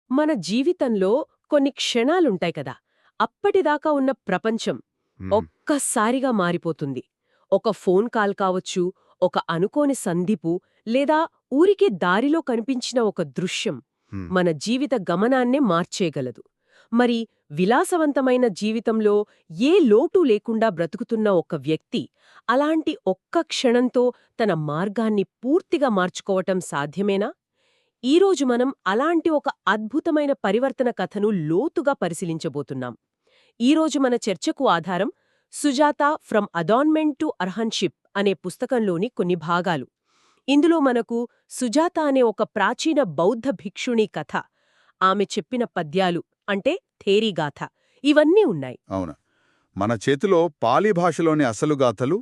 మన జీవితంలో కొన్ని క్షణాలుంటాయి కదా, అప్పటిదాకా ఉన్న ప్రపంచం హ్మ్. ఒక్కసారిగా మారిపోతుంది. ఒక ఫోన్ కాల్ కావచ్చు, ఒక అనుకోని సంధిపు, లేదా ఊరికే దారిలో కనిపించిన ఒక దృశ్యం హ్మ్. మన జీవిత గమనాన్నే మార్చేయగలదు. మరి విలాసవంతమైన జీవితంలో ఏ లోటు లేకుండా బ్రతుకుతున్న ఒక వ్యక్తి అలాంటి ఒక్క క్షణంతో తన మార్గాన్ని పూర్తిగా మార్చుకోవటం సాధ్యమేనా? ఈరోజు మనం అలాంటి ఒక అద్భుతమైన పరివర్తన కథను లోతుగా పరిశీలించబోతున్నాం. ఈరోజు మన చర్చకు ఆధారం సుజాత ఫ్రమ్ అడాన్మెంట్ టు అర్హన్షిప్ అనే పుస్తకంలోని కొన్ని భాగాలు. ఇందులో మనకు సుజాత అనే ఒక ప్రాచీన బౌద్ధ భిక్షుణి కథ, ఆమె చెప్పిన పద్యాలు అంటే థేరీగాథ ఇవన్నీ ఉన్నాయి. అవును. మన చేతిలో పాలీ భాషలోని అసలు గాథలు,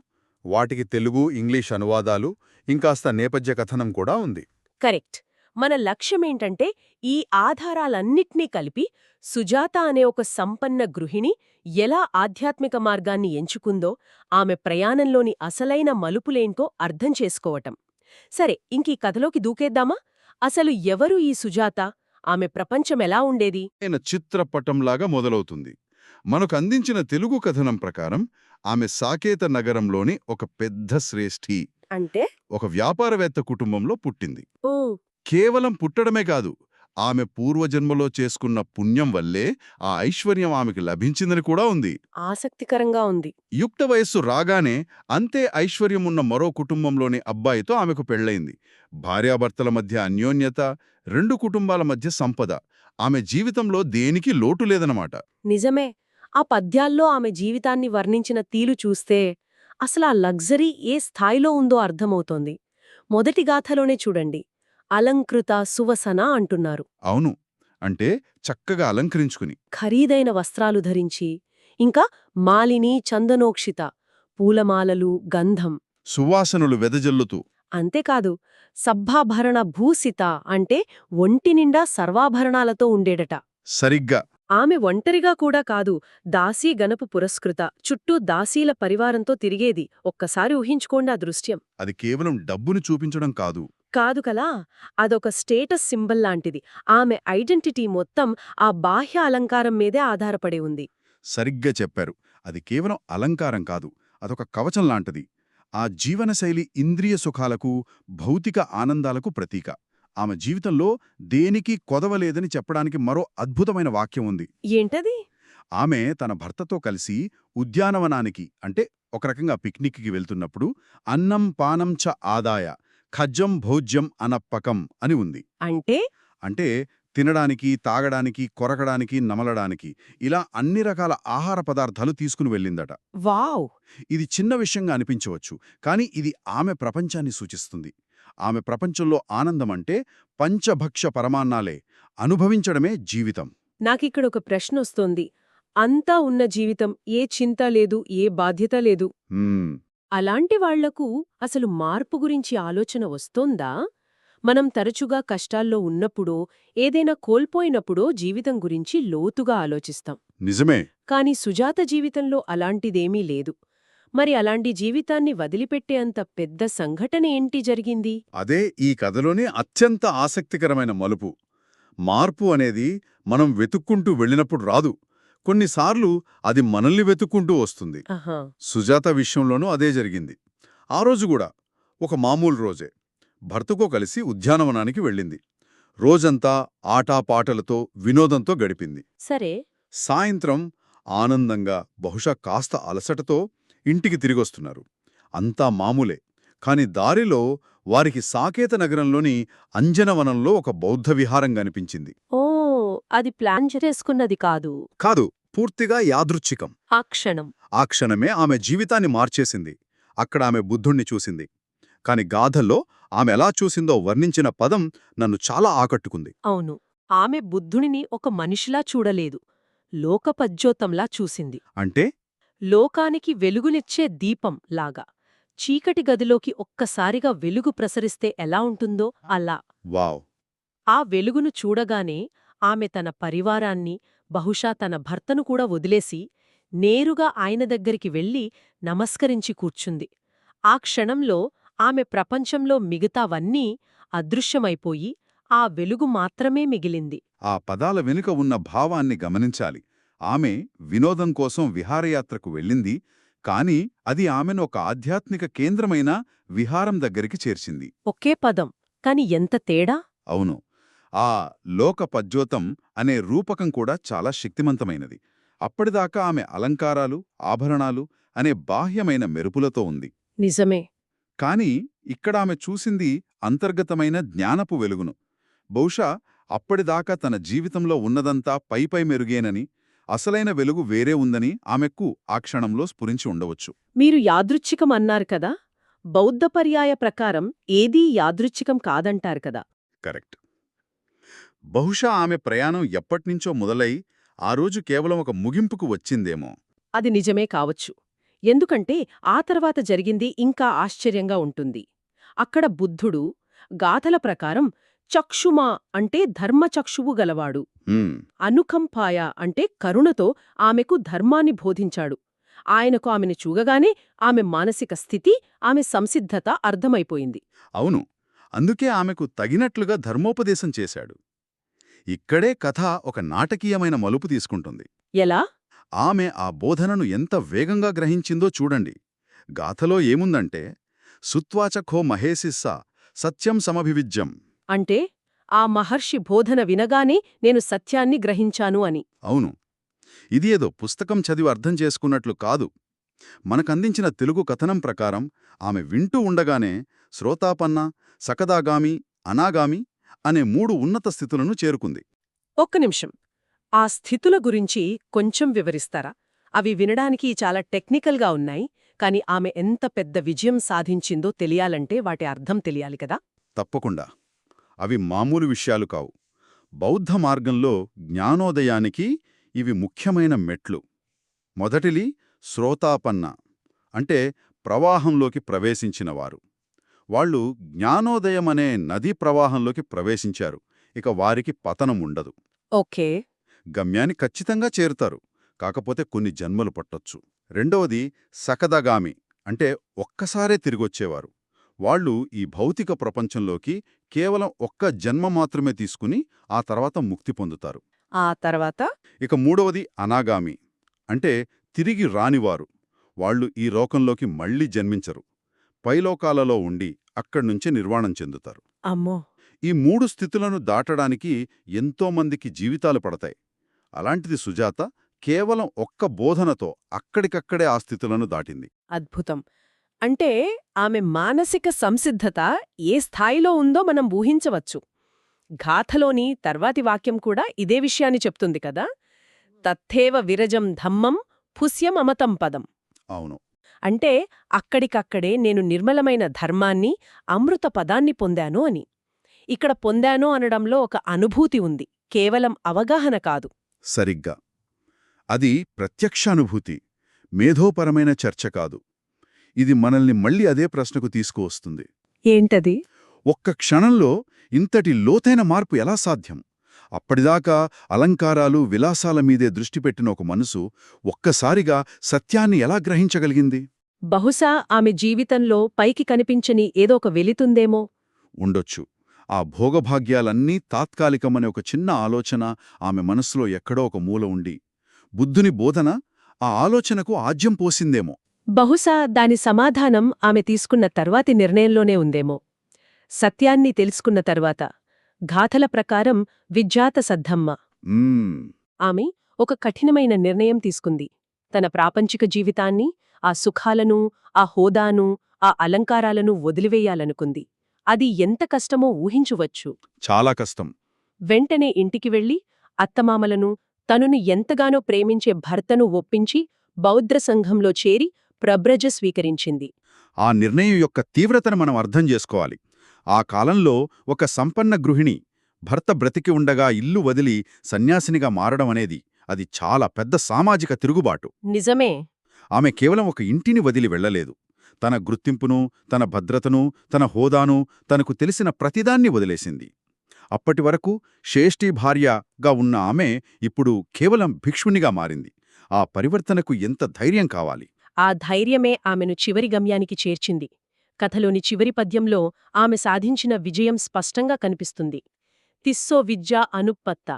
వాటికి తెలుగు, ఇంగ్లీష్ అనువాదాలు, ఇంకాస్త నేపథ్య కథనం కూడా ఉంది. కరెక్ట్. మన లక్ష్యమేంటంటే ఈ ఆధారాలన్నిట్నీ కలిపి సుజాత అనే ఒక సంపన్న గృహిణి ఎలా ఆధ్యాత్మిక మార్గాన్ని ఎంచుకుందో, ఆమె ప్రయాణంలోని అసలైన మలుపులేంటో అర్థం చేసుకోవటం. సరే, ఇంకీ కథలోకి దూకేద్దామా? అసలు ఎవరు ఈ సుజాత? ఆమె ప్రపంచమెలా ఉండేది? ఆయన చిత్రపటంలాగా మొదలవుతుంది. మనకు అందించిన తెలుగు కథనం ప్రకారం ఆమె సాకేత నగరంలోని ఒక పెద్ద శ్రేష్ఠి, అంటే ఒక వ్యాపారవేత్త కుటుంబంలో పుట్టింది. ఓ, కేవలం పుట్టడమే కాదు, ఆమె పూర్వజన్మలో చేసుకున్న పుణ్యం వల్లే ఆ ఐశ్వర్యం ఆమెకు లభించిందని కూడా ఉంది. ఆసక్తికరంగా ఉంది. యుక్త వయస్సు రాగానే అంతే ఐశ్వర్యం ఉన్న మరో కుటుంబంలోని అబ్బాయితో ఆమెకు పెళ్లయింది. భార్యాభర్తల మధ్య అన్యోన్యత, రెండు కుటుంబాల మధ్య సంపద, ఆమె జీవితంలో దేనికి లోటు లేదన్నమాట. నిజమే. ఆ పద్యాల్లో ఆమె జీవితాన్ని వర్ణించిన తీరు చూస్తే అసలా లగ్జరీ ఏ స్థాయిలో ఉందో అర్థమవుతోంది. మొదటి గాథలోనే చూడండి, అలంకృత సువసన అంటున్నారు. అవును, అంటే చక్కగా అలంకరించుకుని. ఖరీదైన వస్త్రాలు ధరించి, ఇంకా మాలిని చందనోక్షిత, పూలమాలలు, గంధం. సువాసనలు వెదజల్లుతూ. అంతేకాదు, సబ్బాభరణ భూసిత అంటే ఒంటినిండా సర్వాభరణాలతో ఉండేడట. సరిగ్గా. ఆమె ఒంటరిగా కూడా కాదు, దాసీ గణపు పురస్కృత, చుట్టూ దాసీల పరివారంతో తిరిగేది. ఒక్కసారి ఊహించుకోండి ఆ దృశ్యం. అది కేవలం డబ్బుని చూపించడం కాదు. కాదు కలా, అదొక స్టేటస్ సింబల్ లాంటిది. ఆమె ఐడెంటిటీ మొత్తం ఆ బాహ్య అలంకారం మీదే ఆధారపడి ఉంది. సరిగ్గా చెప్పారు. అది కేవలం అలంకారం కాదు, అదొక కవచం లాంటిది. ఆ జీవనశైలి ఇంద్రియ సుఖాలకు, భౌతిక ఆనందాలకు ప్రతీక. ఆమె జీవితంలో దేనికి కొదవలేదని చెప్పడానికి మరో అద్భుతమైన వాక్యం ఉంది. ఏంటది? ఆమె తన భర్తతో కలిసి ఉద్యానవనానికి, అంటే ఒక రకంగా పిక్నిక్కి వెళ్తున్నప్పుడు, అన్నం పానం చ ఆదాయ ఖజ్జం భోజ్యం అనప్పకం అని ఉంది. అంటే అంటే తినడానికి, తాగడానికి, కొరకడానికి, నమలడానికి, ఇలా అన్ని రకాల ఆహార పదార్థాలు తీసుకుని వెళ్ళిందట. వావ్! ఇది చిన్న విషయంగా అనిపించవచ్చు, కానీ ఇది ఆమె ప్రపంచాన్ని సూచిస్తుంది. ఆమె ప్రపంచంలో ఆనందమంటే పంచభక్ష పరమాన్నాలే, అనుభవించడమే జీవితం. నాకిక్కడొక ప్రశ్నొస్తోంది. అంతా ఉన్న జీవితం, ఏ చింత లేదు, ఏ బాధ్యత లేదు. హ్మ్. అలాంటి వాళ్లకు అసలు మార్పు గురించి ఆలోచన వస్తోందా? మనం తరచుగా కష్టాల్లో ఉన్నప్పుడో, ఏదైనా కోల్పోయినప్పుడో జీవితం గురించి లోతుగా ఆలోచిస్తాం. నిజమే. కాని సుజాత జీవితంలో అలాంటిదేమీ లేదు. మరి అలాంటి జీవితాన్ని వదిలిపెట్టే అంత పెద్ద సంఘటన ఏంటి జరిగింది? అదే ఈ కథలోనే అత్యంత ఆసక్తికరమైన మలుపు. మార్పు అనేది మనం వెతుక్కుంటూ వెళ్ళినప్పుడు రాదు. కొన్నిసార్లు అది మనల్ని వెతుక్కుంటూ వస్తుంది. ఆహా. సుజాత విషయంలోనూ అదే జరిగింది. ఆ రోజు కూడా ఒక మామూలు రోజే. భర్తతో కలిసి ఉద్యానవనానికి వెళ్ళింది. రోజంతా ఆటాపాటలతో, వినోదంతో గడిపింది. సరే. సాయంత్రం ఆనందంగా, బహుశా కాస్త అలసటతో ఇంటికి తిరిగొస్తున్నారు. అంతా మామూలే. కాని దారిలో వారికి సాకేత నగరంలోని అంజనవనంలో ఒక బౌద్ధ విహారం కనిపించింది. ఓ, అది ప్లాన్ చేసుకున్నది కాదు. కాదు, పూర్తిగా యాదృచ్ఛికం. ఆ క్షణం. ఆ క్షణమే ఆమె జీవితాన్ని మార్చేసింది. అక్కడ ఆమె బుద్ధుణ్ణి చూసింది. కాని గాథల్లో ఆమె ఎలా చూసిందో వర్ణించిన పదం నన్ను చాలా ఆకట్టుకుంది. అవును, ఆమె బుద్ధునిని ఒక మనిషిలా చూడలేదు, లోకపజ్యోతంలా చూసింది. అంటే లోకానికి వెలుగునిచ్చే దీపం లాగా. చీకటి గదిలోకి ఒక్కసారిగా వెలుగు ప్రసరిస్తే ఎలా ఉంటుందో అలా. వావ్! ఆ వెలుగును చూడగానే ఆమె తన పరివారాన్ని, బహుశా తన భర్తను కూడా వదిలేసి నేరుగా ఆయన దగ్గరికి వెళ్లి నమస్కరించి కూర్చుంది. ఆ క్షణంలో ఆమె ప్రపంచంలో మిగతావన్నీ అదృశ్యమైపోయి ఆ వెలుగు మాత్రమే మిగిలింది. ఆ పదాల వెనుక ఉన్న భావాన్ని గమనించాలి. ఆమె వినోదం కోసం విహారయాత్రకు వెళ్ళింది, కాని అది ఆమెను ఒక ఆధ్యాత్మిక కేంద్రమైన విహారం దగ్గరికి చేర్చింది. ఒకే పదం, కాని ఎంత తేడా! అవును, ఆ లోక పద్యోతం అనే రూపకం కూడా చాలా శక్తిమంతమైనది. అప్పటిదాకా ఆమె అలంకారాలు, ఆభరణాలు అనే బాహ్యమైన మెరుపులతో ఉంది. నిజమే. కాని ఇక్కడ ఆమె చూసింది అంతర్గతమైన జ్ఞానపు వెలుగును. బహుశా అప్పటిదాకా తన జీవితంలో ఉన్నదంతా పైపై మెరుగేనని, అసలైన వెలుగు వేరే ఉందని ఆమెకు ఆ క్షణంలో స్ఫురించి ఉండవచ్చు. మీరు యాదృచ్ఛికం అన్నారు కదా, బౌద్ధ పర్యాయ ప్రకారం ఏదీ యాదృచ్ఛికం కాదంటారు కదా. కరెక్ట్. బహుశా ఆమె ప్రయాణం ఎప్పట్నుంచో మొదలై ఆ రోజు కేవలం ఒక ముగింపుకు వచ్చిందేమో. అది నిజమే కావచ్చు. ఎందుకంటే ఆ తర్వాత జరిగింది ఇంకా ఆశ్చర్యంగా ఉంటుంది. అక్కడ బుద్ధుడు గాథల ప్రకారం చక్షుమా అంటే ధర్మచక్షువు గలవాడు, హ్మ్, అనుకంపాయ అంటే కరుణతో ఆమెకు ధర్మాన్ని బోధించాడు. ఆయనకు ఆమెను చూగగానే ఆమె మానసిక స్థితి, ఆమె సంసిద్ధత అర్థమైపోయింది. అవును, అందుకే ఆమెకు తగినట్లుగా ధర్మోపదేశం చేశాడు. ఇక్కడే కథ ఒక నాటకీయమైన మలుపు తీసుకుంటుంది. ఎలా? ఆమె ఆ బోధనను ఎంత వేగంగా గ్రహించిందో చూడండి. గాథలో ఏముందంటే, సుత్వాచఖో మహేసిస్సా సత్యం సమభివిజ్యం. అంటే ఆ మహర్షి బోధన వినగానే నేను సత్యాన్ని గ్రహించాను అని. అవును, ఇది ఏదో పుస్తకం చదివి అర్థం చేసుకున్నట్లు కాదు. మనకందించిన తెలుగు కథనం ప్రకారం ఆమె వింటూ ఉండగానే శ్రోతాపన్న, సకదాగామి, అనాగామి అనే 3 ఉన్నత స్థితులను చేరుకుంది. ఒక్క నిమిషం, ఆ స్థితుల గురించి కొంచెం వివరిస్తారా? అవి వినడానికి చాలా టెక్నికల్గా ఉన్నాయి, కాని ఆమె ఎంత పెద్ద విజయం సాధించిందో తెలియాలంటే వాటి అర్థం తెలియాలి కదా. తప్పకుండా. అవి మామూలు విషయాలు కావు. బౌద్ధ మార్గంలో జ్ఞానోదయానికి ఇవి ముఖ్యమైన మెట్లు. మొదటిది శ్రోతాపన్న, అంటే ప్రవాహంలోకి ప్రవేశించినవారు. వాళ్ళు జ్ఞానోదయమనే నదీ ప్రవాహంలోకి ప్రవేశించారు. ఇక వారికి పతనం ఉండదు. ఓకే. గమ్యాన్ని ఖచ్చితంగా చేరుతారు, కాకపోతే కొన్ని జన్మలు పట్టొచ్చు. రెండవది సకదగామి, అంటే ఒక్కసారే తిరిగొచ్చేవారు. వాళ్ళు ఈ భౌతిక ప్రపంచంలోకి కేవలం ఒక్క జన్మ మాత్రమే తీసుకుని ఆ తర్వాత ముక్తి పొందుతారు. ఆ తర్వాత? ఇక మూడవది అనాగామి, అంటే తిరిగి రానివారు. వాళ్ళు ఈ లోకంలోకి మళ్లీ జన్మించరు. పైలోకాలలో ఉండి అక్కడ్నుంచే నిర్వాణం చెందుతారు. అమ్మో! ఈ 3 స్థితులను దాటడానికి ఎంతోమందికి జీవితాలు పడతాయి. అలాంటిది సుజాత కేవలం ఒక్క బోధనతో అక్కడికక్కడే ఆ స్థితులను దాటింది. అద్భుతం. అంటే ఆమె మానసిక సంసిద్ధత ఏ స్థాయిలో ఉందో మనం ఊహించవచ్చు. గాథలోని తర్వాతి వాక్యం కూడా ఇదే విషయాన్ని చెప్తుంది కదా. తథేవ విరజం ధమ్మం పుస్యం అమతం పదం. అవును, అంటే అక్కడికక్కడే నేను నిర్మలమైన ధర్మాన్ని, అమృత పదాన్ని పొందాను అని. ఇక్కడ పొందాను అనడంలో ఒక అనుభూతి ఉంది, కేవలం అవగాహన కాదు. సరిగ్గా. అది ప్రత్యక్షానుభూతి, మేధోపరమైన చర్చ కాదు. ఇది మనల్ని మళ్ళీ అదే ప్రశ్నకు తీసుకువస్తుంది. ఏంటది? ఒక్క క్షణంలో ఇంతటి లోతైన మార్పు ఎలా సాధ్యం? అప్పటిదాకా అలంకారాలు, విలాసాల మీదే దృష్టి పెట్టిన ఒక మనసు ఒక్కసారిగా సత్యాన్ని ఎలా గ్రహించగలిగింది? బహుశా ఆమె జీవితంలో పైకి కనిపించని ఏదో ఒక వెలితుందేమో. ఉండొచ్చు. ఆ భోగభాగ్యాలన్నీ తాత్కాలికమనే ఒక చిన్న ఆలోచన ఆమె మనస్సులో ఎక్కడో ఒక మూల ఉండి, బుద్ధుని బోధన ఆ ఆలోచనకు ఆజ్యం పోసిందేమో. బహుశా దాని సమాధానం ఆమె తీసుకున్న తర్వాతి నిర్ణయంలోనే ఉందేమో. సత్యాన్ని తెలుసుకున్న తర్వాత. గాథల ప్రకారం విజ్జాత సద్ధమ్మ. ఆమె ఒక కఠినమైన నిర్ణయం తీసుకుంది. తన ప్రాపంచిక జీవితాన్ని, ఆ సుఖాలను, ఆ హోదాను, ఆ అలంకారాలను వదిలివేయాలనుకుంది. అది ఎంత కష్టమో ఊహించువచ్చు. చాలా కష్టం. వెంటనే ఇంటికి వెళ్లి అత్తమామలను, తనును ఎంతగానో ప్రేమించే భర్తను ఒప్పించి బౌద్ధ సంఘంలో చేరి ప్రబ్రజ స్వీకరించింది. ఆ నిర్ణయం యొక్క తీవ్రతను మనం అర్థం చేసుకోవాలి. ఆ కాలంలో ఒక సంపన్న గృహిణి భర్త బ్రతికి ఉండగా ఇల్లు వదిలి సన్యాసినిగా మారడం అనేది అది చాలా పెద్ద సామాజిక తిరుగుబాటు. నిజమే. ఆమె కేవలం ఒక ఇంటిని వదిలి వెళ్లలేదు. తన గుర్తింపును, తన భద్రతను, తన హోదాను, తనకు తెలిసిన ప్రతిదాన్ని వదిలేసింది. అప్పటివరకు శ్రేష్ఠీ భార్యగా ఉన్న ఆమె ఇప్పుడు కేవలం భిక్షునిగా మారింది. ఆ పరివర్తనకు ఎంత ధైర్యం కావాలి! ఆ ధైర్యమే ఆమెను చివరి గమ్యానికి చేర్చింది. కథలోని చివరి పద్యంలో ఆమె సాధించిన విజయం స్పష్టంగా కనిపిస్తుంది. తిస్సో విద్యా అనుపత్త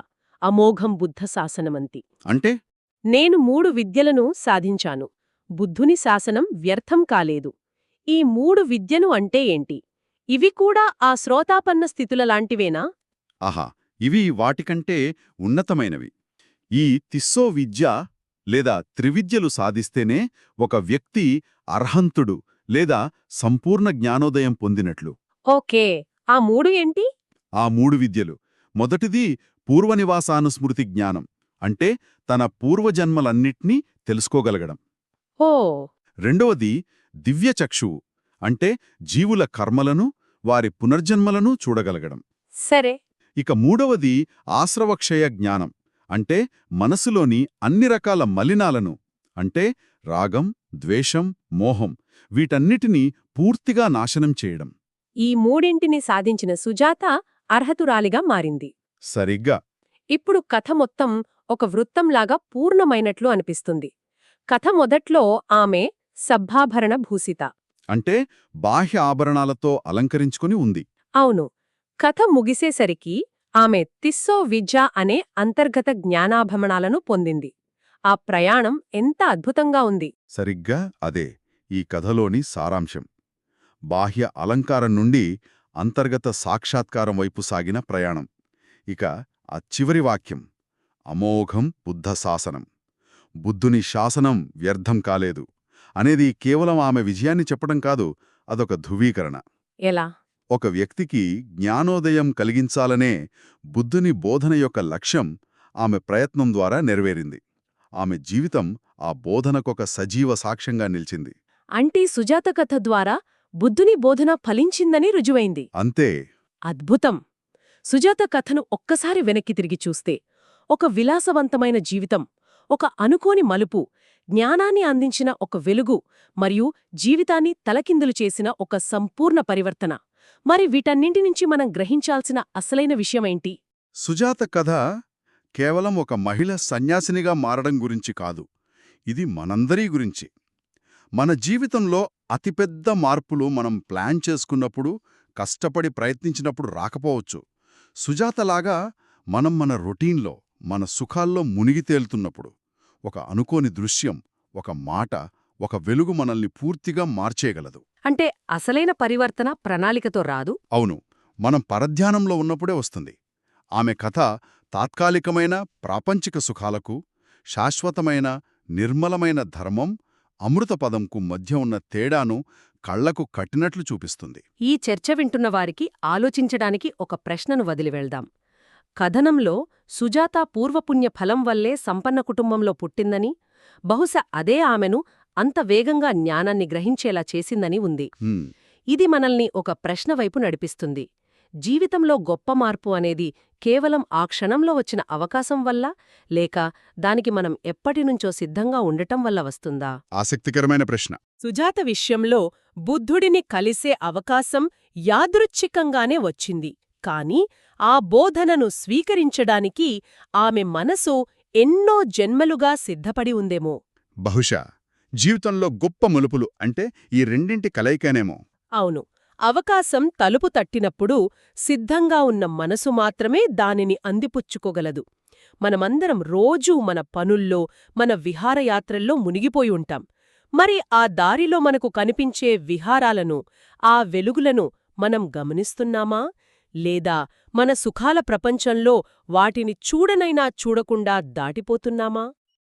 అమోఘం బుద్ధ శాసనమంతి. అంటే నేను 3 విద్యలను సాధించాను. బుద్ధుని శాసనం వ్యర్థం కాలేదు. ఈ 3 విద్యను అంటే ఏంటి? ఇవి కూడా ఆ శ్రోతాపన్న స్థితుల లాంటివేనా? ఆహా ఇవి వాటికంటే ఉన్నతమైనవి. ఈ తిస్సో విద్య లేదా త్రివిద్యలు సాధిస్తేనే ఒక వ్యక్తి అర్హంతుడు లేదా సంపూర్ణ జ్ఞానోదయం పొందినట్లు. ఓకే, ఆ 3 ఏంటి? ఆ 3 విద్యలు. మొదటిది పూర్వనివాసానుస్మృతి జ్ఞానం, అంటే తన పూర్వజన్మలన్నిట్నీ తెలుసుకోగలగడం. ఓ, రెండవది దివ్యచక్షువు, అంటే జీవుల కర్మలను, వారి పునర్జన్మలను చూడగలగడం. సరే. ఇక మూడవది ఆశ్రవక్షయ జ్ఞానం, అంటే మనసులోని అన్ని రకాల మలినాలను, అంటే రాగం, ద్వేషం, మోహం వీటన్నిటినీ పూర్తిగా నాశనం చేయడం. ఈ 3ంటిని సాధించిన సుజాత అర్హతురాలిగా మారింది. సరిగ్గా. ఇప్పుడు కథ మొత్తం ఒక వృత్తంలాగా పూర్ణమైనట్లు అనిపిస్తుంది. కథ మొదట్లో ఆమె సభాభరణ భూషిత. అంటే బాహ్య ఆభరణాలతో అలంకరించుకుని ఉంది. అవును. కథ ముగిసేసరికి ఆమె తిస్సో విద్య అనే అంతర్గత జ్ఞానాభరణాలను పొందింది. ఆ ప్రయాణం ఎంత అద్భుతంగా ఉంది. సరిగ్గా అదే ఈ కథలోని సారాంశం. బాహ్య అలంకారం నుండి అంతర్గత సాక్షాత్కారం వైపు సాగిన ప్రయాణం. ఇక ఆ చివరి వాక్యం, అమోఘం బుద్ధ శాసనం, బుద్ధుని శాసనం వ్యర్థం కాలేదు అనేది కేవలం ఆమె విజయాన్ని చెప్పడం కాదు, అదొక ధృవీకరణ. ఎలా? ఒక వ్యక్తికి జ్ఞానోదయం కలిగించాలనే బుద్ధుని బోధన యొక్క లక్ష్యం ఆమె ప్రయత్నం ద్వారా నెరవేరింది. ఆమె జీవితం ఆ బోధనకొక సజీవ సాక్ష్యంగా నిలిచింది. అంటే సుజాత కథ ద్వారా బుద్ధుని బోధన ఫలించిందని రుజువైంది. అంతే. అద్భుతం! సుజాత కథను ఒక్కసారి వెనక్కి తిరిగి చూస్తే, ఒక విలాసవంతమైన జీవితం, ఒక అనుకోని మలుపు, జ్ఞానాన్ని అందించిన ఒక వెలుగు మరియు జీవితాన్ని తలకిందులు చేసిన ఒక సంపూర్ణ పరివర్తన. మరి వీటన్నింటి నుంచి మనం గ్రహించాల్సిన అసలైన విషయమేంటి? సుజాత కథ కేవలం ఒక మహిళ సన్యాసినిగా మారడం గురించి కాదు, ఇది మనందరి గురించి. మన జీవితంలో అతిపెద్ద మార్పులు మనం ప్లాన్ చేసుకున్నప్పుడు, కష్టపడి ప్రయత్నించినప్పుడు రాకపోవచ్చు. సుజాతలాగా మనం మన రొటీన్లో, మన సుఖాల్లో మునిగి తేలుతున్నప్పుడు ఒక అనుకోని దృశ్యం, ఒక మాట, ఒక వెలుగు మనల్ని పూర్తిగా మార్చేయగలదు. అంటే అసలైన పరివర్తన ప్రణాళికతో రాదు. అవును, మనం పరధ్యానంలో ఉన్నప్పుడే వస్తుంది. ఆమె కథ తాత్కాలికమైన ప్రాపంచిక సుఖాలకు, శాశ్వతమైన నిర్మలమైన ధర్మం, అమృతపదంకు మధ్య ఉన్న తేడాను కళ్లకు కట్టినట్లు చూపిస్తుంది. ఈ చర్చ వింటున్న వారికి ఆలోచించడానికి ఒక ప్రశ్నను వదిలివెళ్దాం. కథనంలో సుజాత పూర్వపుణ్య ఫలం వల్లే సంపన్న కుటుంబంలో పుట్టిందని, బహుశా అదే ఆమెను అంత వేగంగా జ్ఞానాన్ని గ్రహించేలా చేసిందని ఉంది. ఇది మనల్ని ఒక ప్రశ్న వైపు నడిపిస్తుంది. జీవితంలో గొప్ప మార్పు అనేది కేవలం ఆ క్షణంలో వచ్చిన అవకాశం వల్ల, లేక దానికి మనం ఎప్పటినుంచో సిద్ధంగా ఉండటం వల్ల వస్తుందా? ఆసక్తికరమైన ప్రశ్న. సుజాత విషయంలో బుద్ధుడిని కలిసే అవకాశం యాదృచ్ఛికంగానే వచ్చింది. కాని ఆ బోధనను స్వీకరించడానికి ఆమె మనసు ఎన్నో జన్మలుగా సిద్ధపడి ఉందేమో. బహుశా జీవితంలో గొప్ప మలుపులు అంటే ఈ రెండింటి కలయికనేమో. అవును. అవకాశం తలుపు తట్టినప్పుడు సిద్ధంగా ఉన్న మనసు మాత్రమే దానిని అందిపుచ్చుకోగలదు. మనమందరం రోజూ మన పనుల్లో, మన విహారయాత్రల్లో మునిగిపోయి ఉంటాం. మరి ఆ దారిలో మనకు కనిపించే విహారాలను, ఆ వెలుగులను మనం గమనిస్తున్నామా? లేదా మన సుఖాల ప్రపంచంలో వాటిని చూడనైనా చూడకుండా దాటిపోతున్నామా?